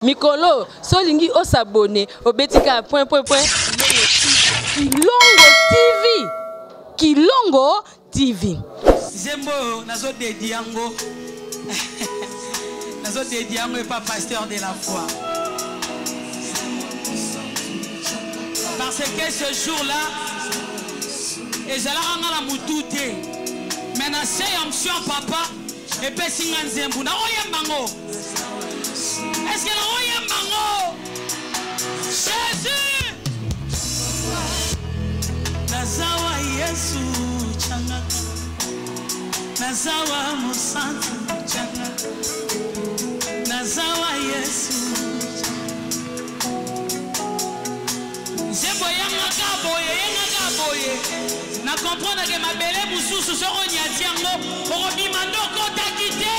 Mikolo, solingi o s'abonner, au betika point. Kilongo TV. Kilongo TV. Zembo, nazo dédié yango. Nazo dédié yango et pas pasteur de la foi. Parce que ce jour-là, et j'allais rendre la moutouté. Mais na se yamsio papa et pe singa nzembu na oyembango. Est-ce que na oyembango? Jésus. Nazawa Yesu changa. Nazawa Musantu changa. Nazawa Yesu. Nzembo yanga kaboye. Na comprendre que ma belle moussousou se reniati yango pour bimando kota kité.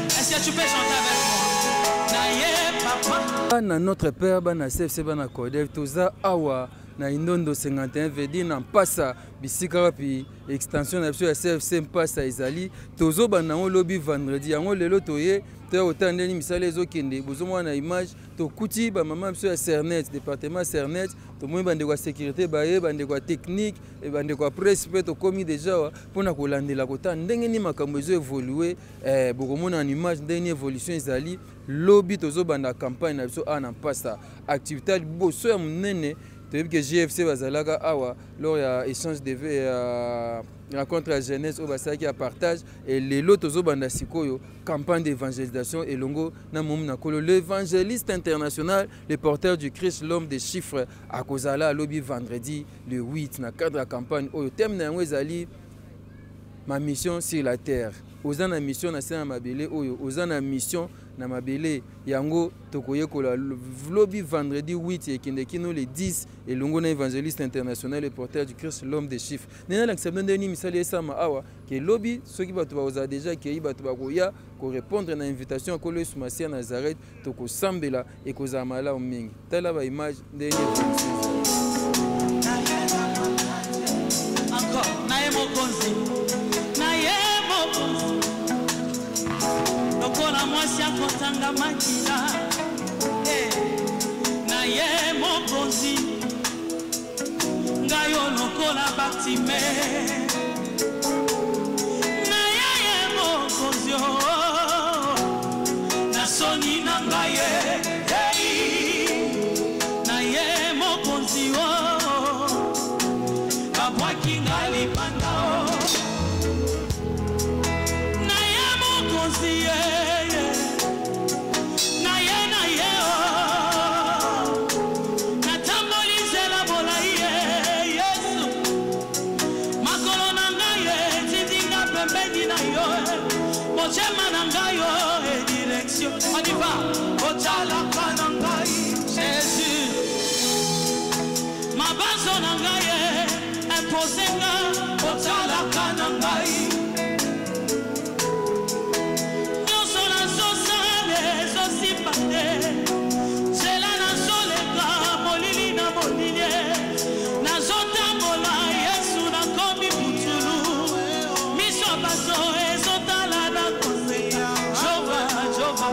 Est-ce que tu peux chanter avec moi? Naye papa. Na notre père bana CFC bana Kodev toza awa na Indondo 51 vedi na mpasa bisika wapi extension na biso ya CFC mpasa ezali tozo bana ngo lobby vendredi yango lelo toye to otandeli misala ezokende bozomwa na image to kuti ba mama biso ya Cernet département Cernet to moyi bande kwa sécurité baye bande kwa technique et bande kwa presse pe to komi déjà pona kolandela kota ndenge ni makambo ezo évoluer bokomona en image ndenge évolution ezali lobby tozo banda campagne na biso ana mpasa activité boso ya munene que GFC bazalaka awa lors ya échange de rencontre à jeunesse au basaki à partage et les lots tozo banda sikoyo campagne d'évangélisation et longo na mom na kolo l'évangéliste international le porteur du Christ l'homme des chiffres à Kozala lobby vendredi le 8 na cadre la campagne au thème na ezali ma mission sur la terre ozana mission na sena mabele oyo ozana mission na mabele yango tokoye kola lobby vendredi 8 et kindekino le 10 et longo na évangéliste international le porteur du Christ l'homme des chiffres nena l'acceptation de ni misali esama awa que lobby ceux qui batu baza déjà qui batu bakoya ko répondre na invitation ko le Masia Nazareth toko sambela et ko zamala mingi tala ba image de encore naye mokonzi lokola mwasi akotanga makila na ye mokonzi ngayo lokola Bartime na ye mokonzi na soni na ngaye na ye mokonzi babwaki ngali panda na ye mokonzi on y va, Ochala Kanangai, Jésus. Ma base Nangaye, imposément, Ochala Kanangai. Nous sommes la sociale, aussi paté. C'est la nation, les gars, Molili na Molilie. Nazota Mola, Yesu na Komi Butulu. Miso Baso, Ezota la na Kose. Jova, Jova,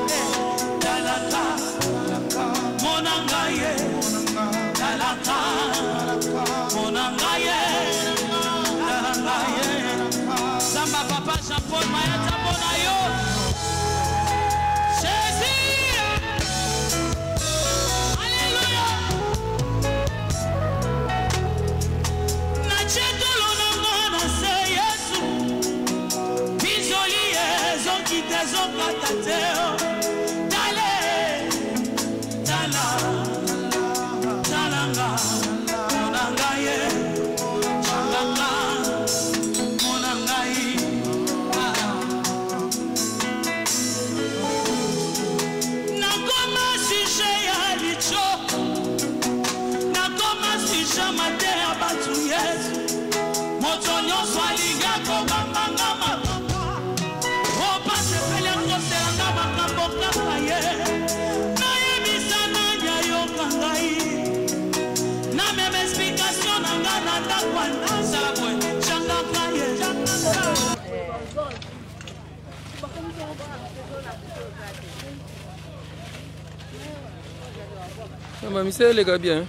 Maman, c'est les gars bien.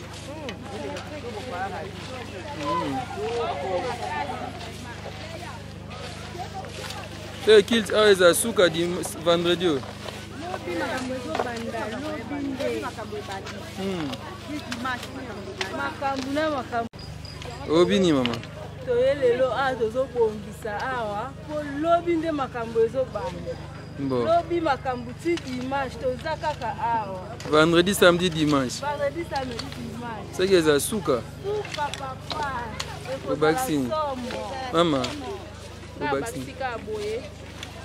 C'est qui a souka di vendredi. Obini maman. Toyelelo a tozo bongisa awa po lobi nde makambo ezobanda. Bon. Lobi makambo ti dimanche toza kaka awa. Vendredi, samedi, dimanche. Vendredi, samedi, dimanche. C'est que ça souka. Souka papa. Au vaccine. Maman. Au Au vaccine.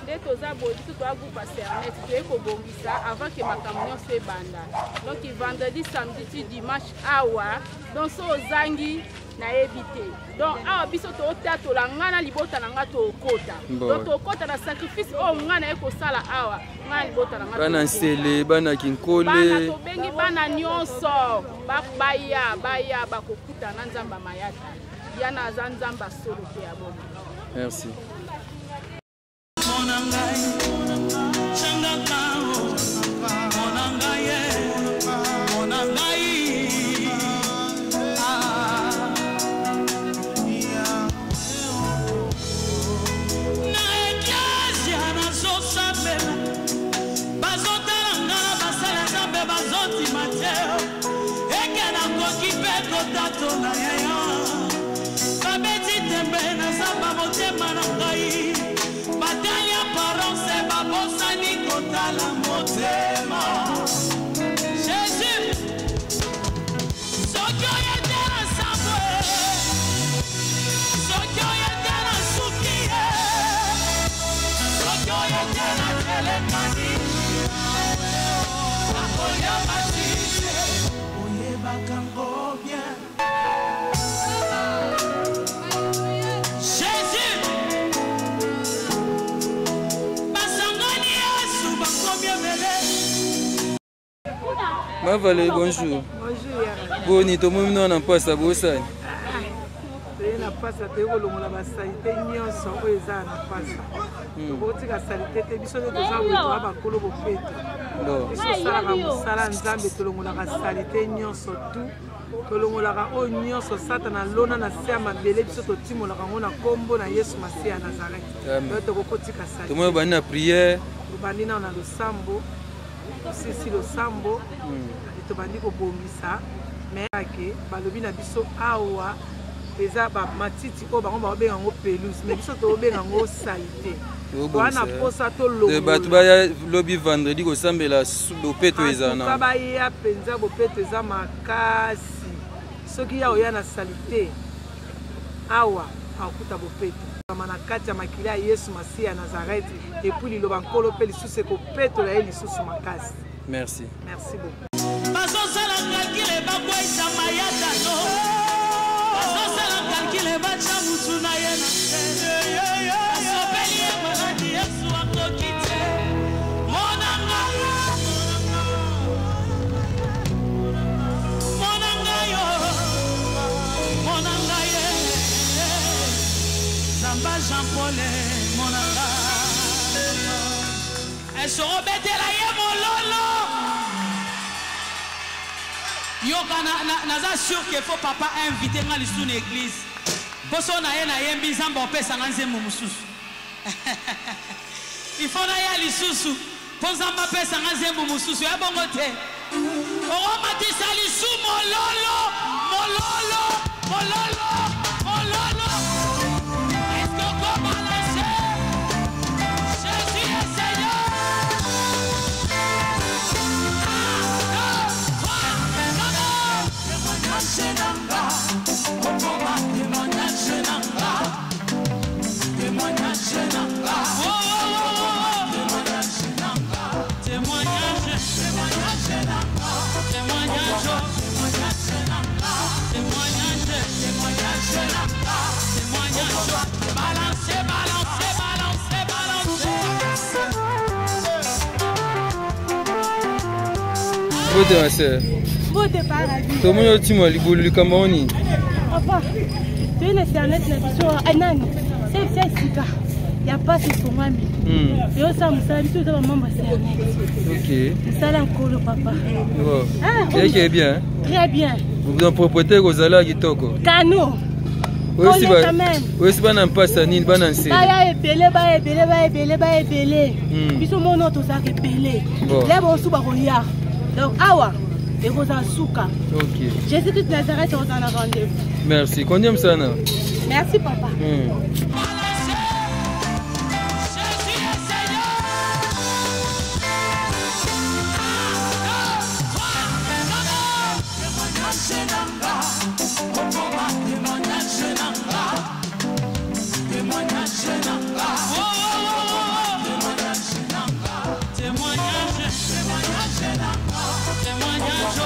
Nde toza boye biso toagupa sernet toye kobongisa avant ke makambo nyonso ebanda. Donc vendredi, samedi ti dimanche awa. Donc so ozangi nayebi te. Donc awa biso tootatola nga na libota na nga tookota. Donc tookota na sacrifice oyo nga na ye kosala awa. Nga na libota na nga bana nsele, bana kinkole. Bana tobengi bana nyonso. Baya bakokuta na nzamba mayata. Yana aza nzamba solo te ya bomo. Merci. Ma Valérie, bonjour. Bonjour Yara. Boni, to momi non en passe à Bossane. Na pasa te kolongola ba salite nyonso oyo eza na pasa. Tokotika salite te biso nde toza kotoka bakolo bopeta. Biso osalaka mosala nzambe tolongolaka salite nyonso tu. Tolongolaka oyo nyonso satana lona na se ya mabele biso totimolaka yango na kombo na Yesu Masiya ya Nazareth. Oyo tokokotika salite. Tomoyo bani na prière. Tobandi na losambo. Sisi losambo. Tobandi kobongisa. Mais ake balobi na biso awa eza ba matiti ko bango ba benga ngo pelouse mais biso to benga ngo salite wana posa to longo bato ba lobby vendredi ko sambela bopeto eza na ka ba ya penza bopeto eza makasi soki ya oya na salite awa akuta bopeto mana kati ya makili ya Yesu Masiya ya Nazareth et puis liloba nkolo pe lisusu ko peto la lisusu makasi. Merci. Merci beaucoup. Jean-Paul Monanga. Elle se rebelle la yemololo. Yo naza sûr qu'il faut papa inviter nga lisu na église. Boso na ye na yembi zamba opesa nga nzembo mususu. Il faut na ya lisusu. Po zamba pesa nga nzembo mususu ya bongo te. Oro matisa lisu mololo, mololo, mololo, mololo. Est-ce que comment lancer? Jésus est Seigneur. Bote ma sœur. Bote paradis. Tomo yo timo ligulu likamoni. Papa, tu es na sernet na biso anani. C'est sika. ya pasi fongami eyosa mosala biso eza bamamba Ok. mosala nkolo papa. Très bien. Très bien. Vous en propriétaire kozala kitoko. Kano. Osi bana mpasa nini bana nse. Baya ebele. Biso mono tozaka ebele. Lebo osuba kolia. Donc awa ekoza suka. Ok. Jésus-Christ Nazareth on a rendez-vous. Merci. Combien sana? Merci papa. Témoignage,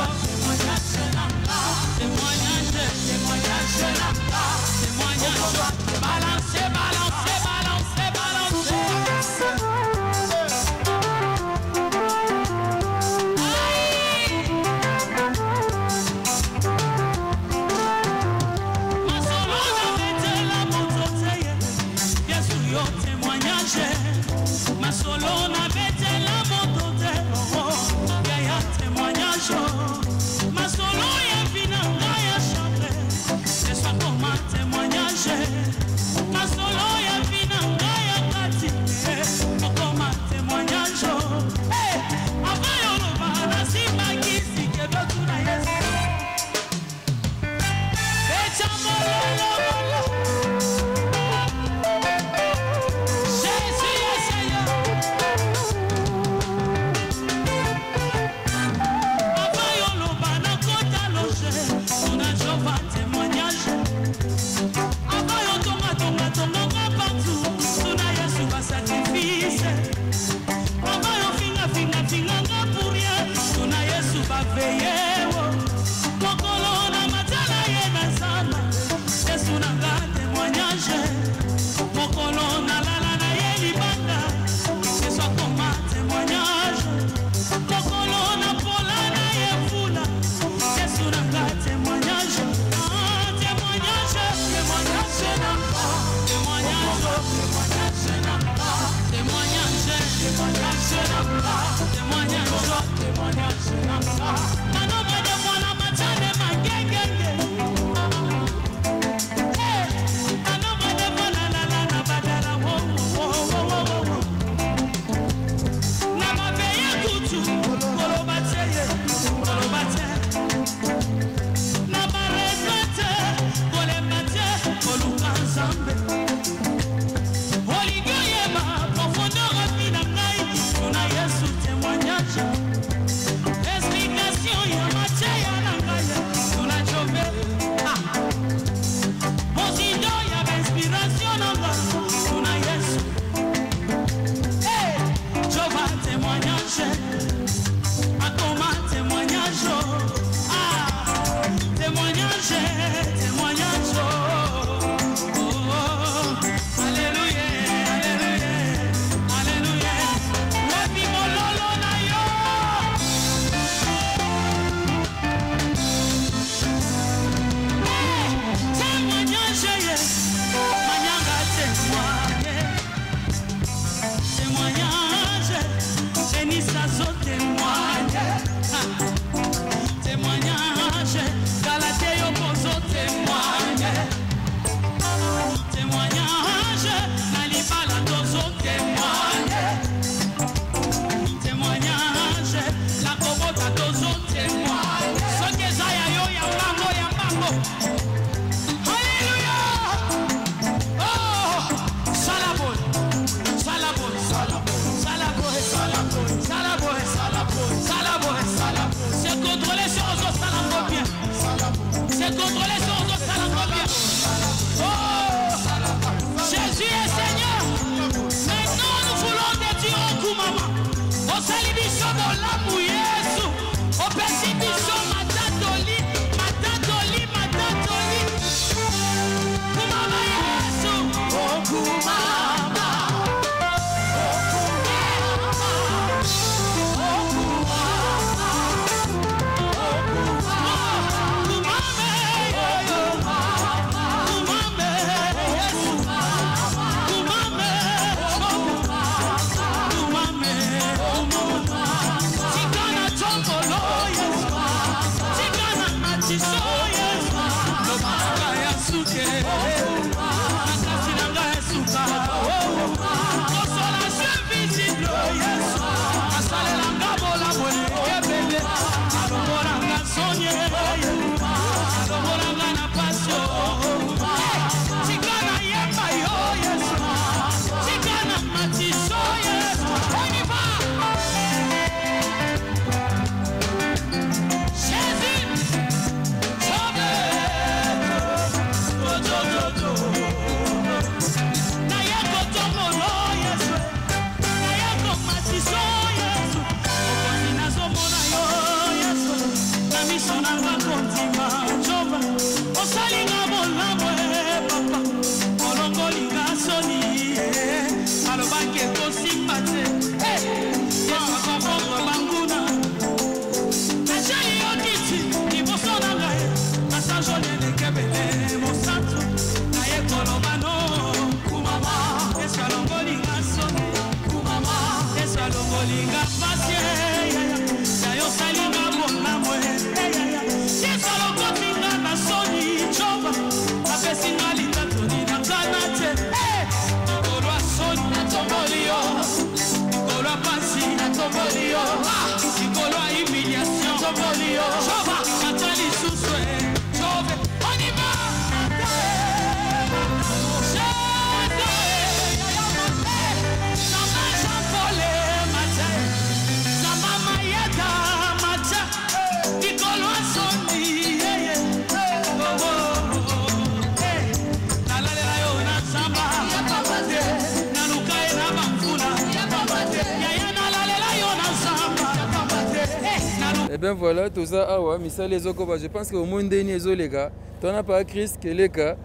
Eh bien voilà, tout ça, awa, misali ezokoba. Je pense que au moins dernier zo les gars. Tu as pas Chris, Keleka,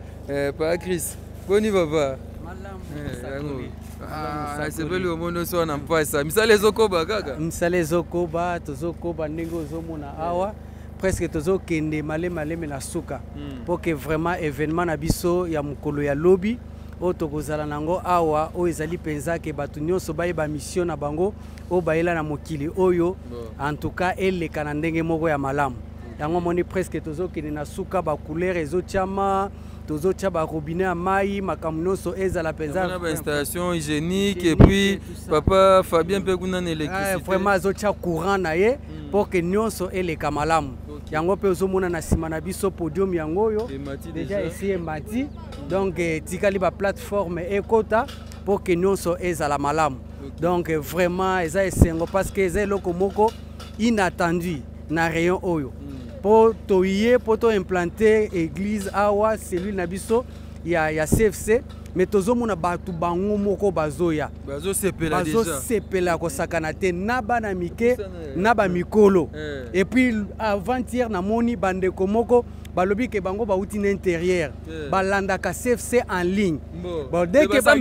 pas Chris. Boni baba. C'est pas le monde so na mpasa. Misali ezokoba kaka. Misali ezokoba, tozokoba ndenge ozomona awa. Presque tozo kende malé na suka. Pour que vraiment événement na biso ya mukolo ya lobby o tokozala nango awa o ezali penza ke batu nyonso bayeba mission na bango o bayela na mokili oyo en tout cas eleka na ndenge moko ya malamu yango moni presque tozo kende na suka ba couleur ezo chama tozo tia ba robinet ya mai makambo nyonso ezala penza na ba installation hygiénique et puis papa Fabien pe kuna na électricité vraiment azo tia courant na ye pour que nyonso eleka malamu yango pe ozomona na sima na biso podium yango yo déjà essayé mati donc tikali ba plateforme ekota pour que nyonso ezala malamu donc vraiment eza esengo parce que eza eloko moko inattendu na rayon oyo po toye po to implanter église awa celui na biso ya CFC mais tozomona batu bango moko bazoya sepela ko sakana te na bana mike na ba mikolo et puis avant-hier na moni bande komoko balobi ke bango ba outil intérieur balanda ka CFC en ligne bon dès que ba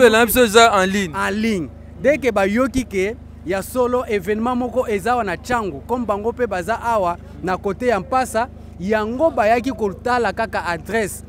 en ligne dès que ba yoki ke ya solo événement moko ezawa na changu comme bango pe baza awa na côté ya mpasa yango bayaki koltala kaka adresse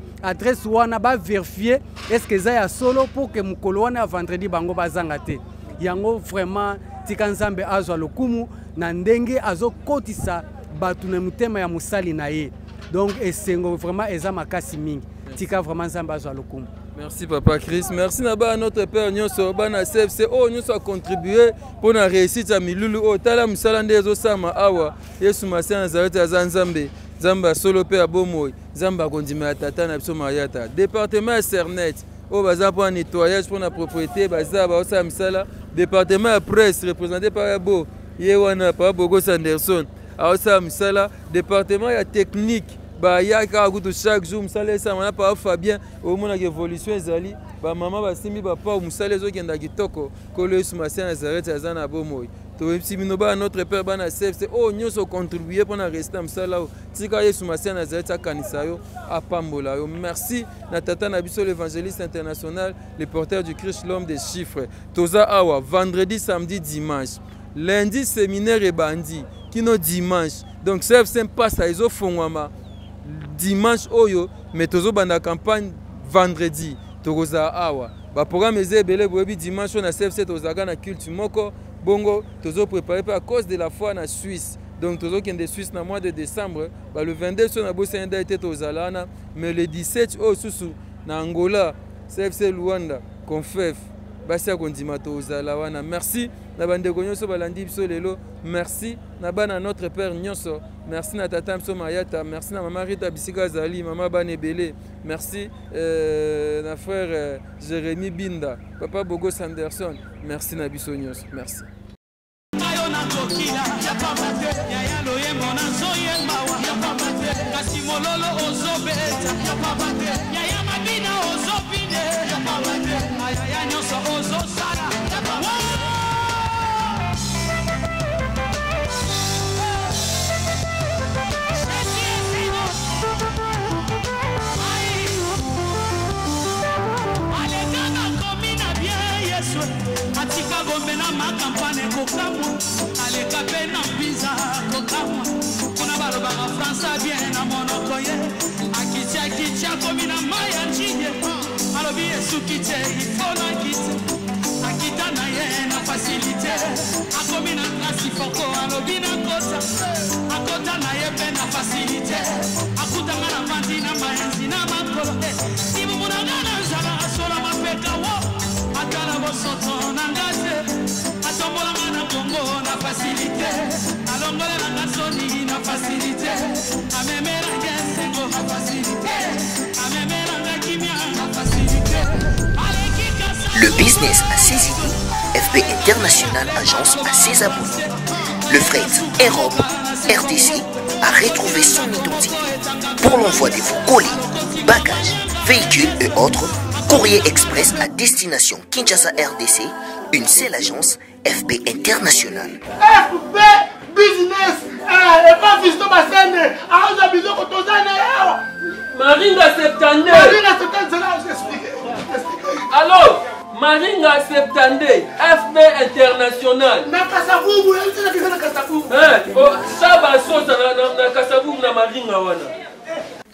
wana ba vérifier est-ce que ça ya solo pour que mukolo wana vendredi bango bazanga te yango vraiment tika nzambe azwa lokumu na ndenge azokotisa batu na mutema ya musali na ye donc esengo vraiment eza makasi mingi tika vraiment nzambe azwa lokumu. Merci Papa Chris. Merci à notre Père Nyonso bana CFC oh Nyonso a contribué pour la réussite à Milulu oh tala musalande ezo sama awa Yesu Masia Nazareth azanzambe Zamba solo pe abomoy Zamba kondima tata na biso mariata département Cernet oh baza pour nettoyage pour la propriété baza ba osa misala département à presse représenté par Abo Yewana par Bogo Sanderson a osa misala département ya technique ba yaka kutu chaque jour musale ça mana pa Fabien au mona évolution ezali ba mama ba simi ba pa musale zo kenda kitoko ko le Masia Nazareth azana abomoy to simi no ba notre père bana CFC oh nyonso contribuer pour na rester musala tika Yesu Masia Nazareth akanisa yo apambola yo merci na tata na biso l'évangéliste international le porteur du Christ l'homme des chiffres toza awa vendredi samedi dimanche lundi séminaire et bandi kino dimanche donc CFC passe à iso fongwama dimanche oyo mais tozo banda campagne vendredi tokoza awa ba programme ezebele boyebi dimanche na CFC tozaga na culte moko bongo tozo préparer à cause de la foi na Suisse donc tozo kende Suisse na mois de décembre ba le 22 so na bosenda été tozalana mais le 17 au susu na Angola CFC Luanda Confef basi kondima tozala wana merci na bande nyonso balandi biso lelo merci na bana notre père nyonso merci na tata mso Mayata merci na maman Rita Bisika Zali maman Banebele merci na frère Jérémy Binda papa Bogo Sanderson merci na biso nyonso merci makampane kokamwa aleka mpe na mbiza kokamwa kuna balobaka fransa bien na monoko ye akitiakiti akomi na mai ya njinye alobi esuki te ifo na kiti akita na ye na fasilite akomi na klasi foko alobi na kota akota na ye mpe na fasilite akutanga na vandi na mayenzi na makolo ibumunanga na nzala asola mapeka wo atala bosoto na ngate atombolanga na kongo na fasilite alongolelanga soni na fasilite amemelanga esengo na fasilite amemelanga kimia na fasilite. Le business a ses idées, FB International Agence a ses abonnés. Le fret Europe RDC a retrouvé son identité. Pour l'envoi de vos colis, bagages, véhicules et autres, courrier express à destination Kinshasa RDC, une seule agence, FB International. FB Business et pas Fiston Bassene, Aouza Bizoko Tozane. Maringa Septande. Maringa Septande, c'est là où j'explique. Alors, Maringa Septande, FB International. Na Kasavubu, elle dit que c'est na Kasavubu. Ça va sauter na Kasavubu na Maringa wana.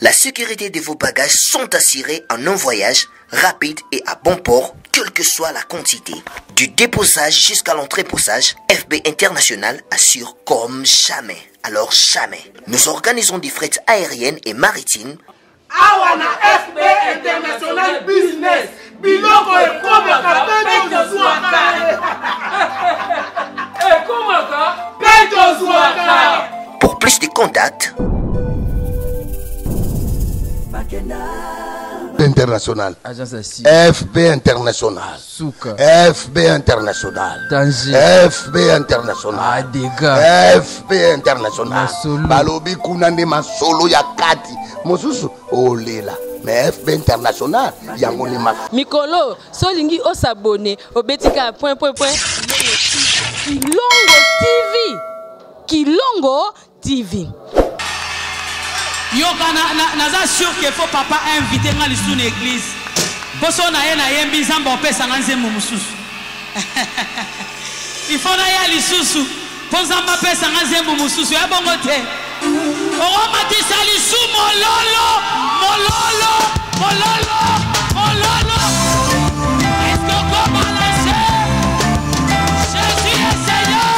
La sécurité de vos bagages sont assurées en un voyage rapide et à bon port, quelle que soit la quantité. Du déposage jusqu'à l'entreposage, FB International assure comme jamais. Alors jamais. Nous organisons des frettes aériennes et maritimes. Awana FB International Business. Biloko et Komaka Peto Zouaka. Pour plus de contacts, International. FB International. Souka. FB International. Danger. FB International. Adega. FB International. Balobi kunande masolo ya kati. Mosusu olela. Mais FB International yango ni mas. Mikolo solingi osabone obetika point. Kilongo TV. Kilongo TV. Yoka naza sûr qu'il faut papa inviter nga lisu na église. Boso na ye na yembi zamba opesa nga nzembo mususu. Il faut na ya lisusu. Ponzamba pesa nga nzembo mususu ya bongo te. Oro matisa lisu mololo. Est-ce que comment lancer? Jésus est Seigneur.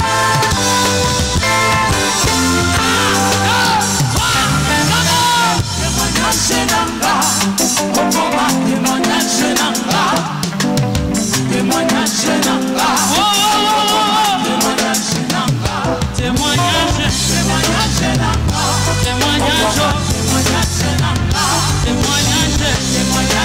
Témoignage.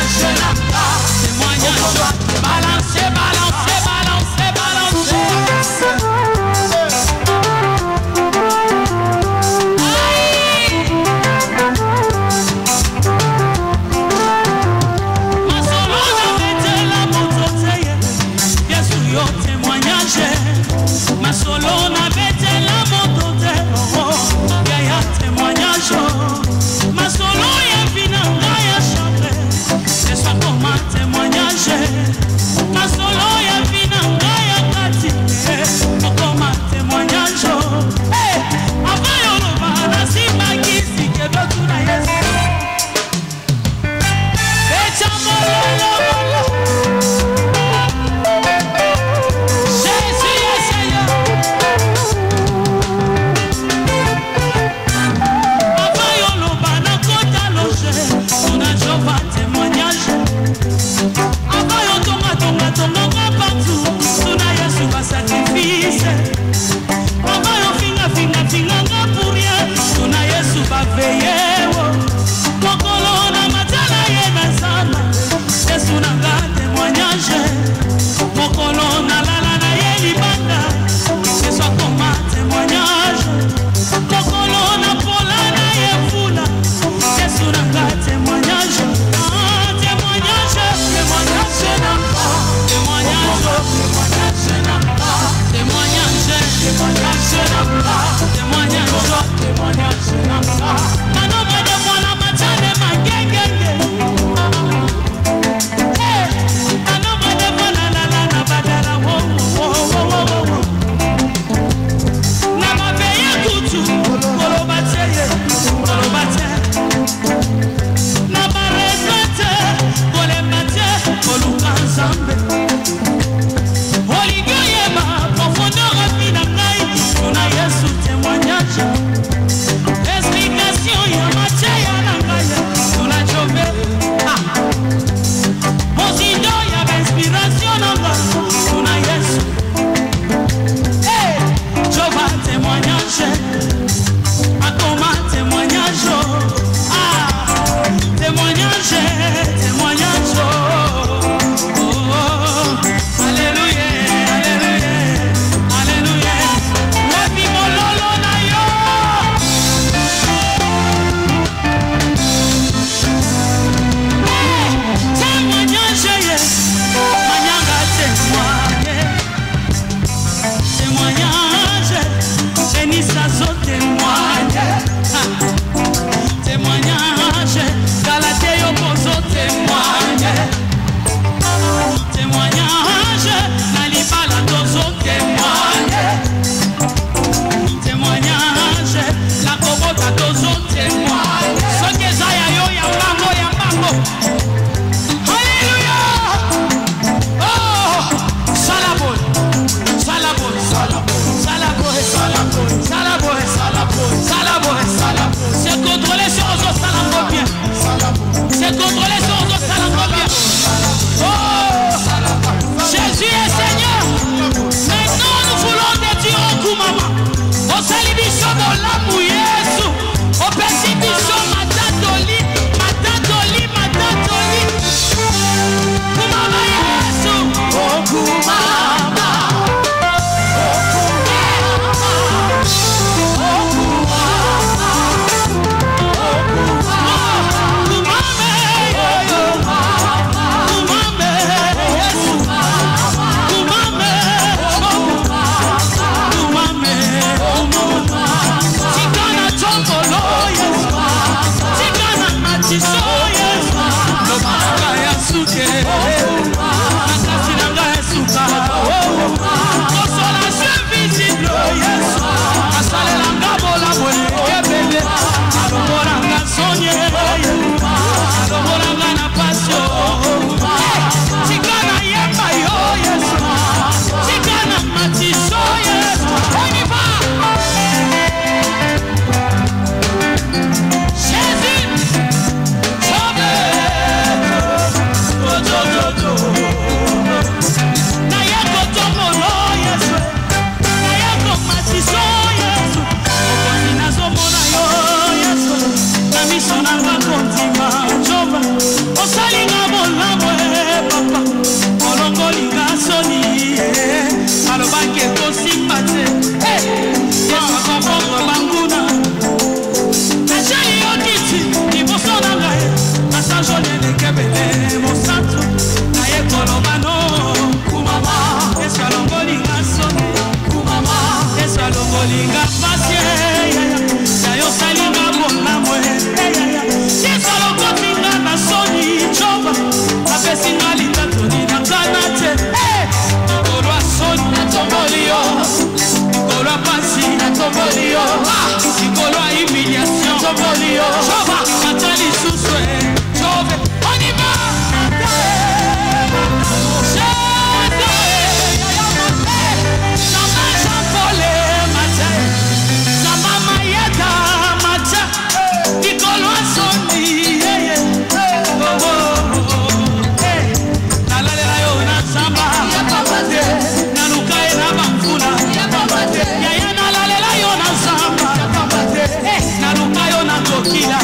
kila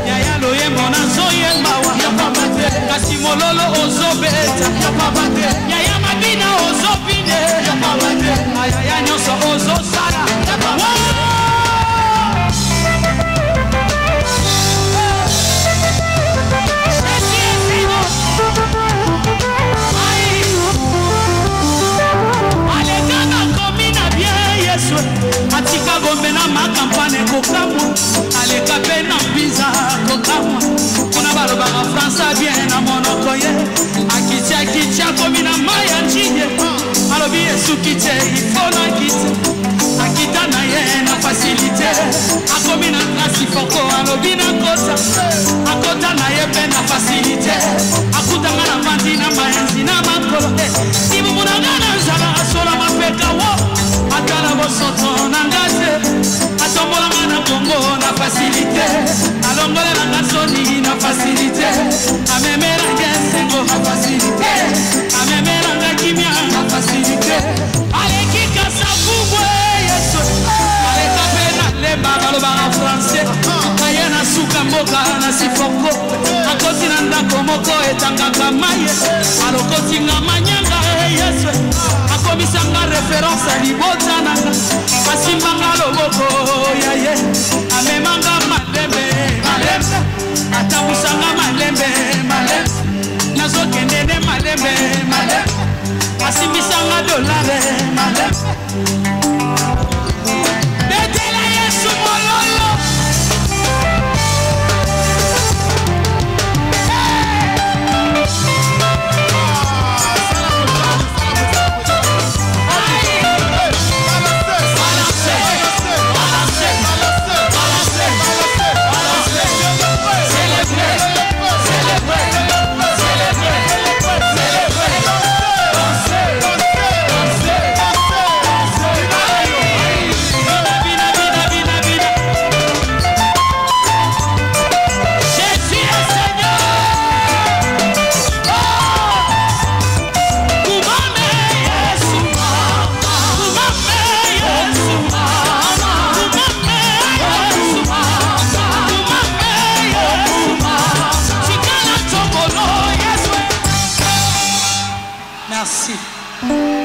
yaya loyembo nazoyembawa kasi mololo ozobeta yaya mabina ozopine yaya nyonso ozosala atika gombe na makampane kokamwa aleka pe na mbiza kokamwa kuna balobaka fransa bien na monoko ye akitia komi na mai ya njinye alobi esuki te ifo na kite akita na ye na fasilite akomi na klasi foko alobi na akota na ye pe na fasilite akutanga na vandi na mayenzi na makolo ibumunanga na nzala asola mapeka wo atala bosoto na ngate atombolanga na kongo na fasilite alongolela nga soni na fasilite amemelanga esengo na fasilite amemelanga kimia na fasilite alekikasa kubwe yesu aleka pe na lemba balobaka francais aye na suka mboka na sifoko akoti na ndako moko etangaka maye alokotinga manyanga yesu akomisanga référence à libota nanga asimbanga loboko yaye amemanga malembe atambusanga malembe nazokendene malembe asimbisanga dolare betela yesu mololo Merci.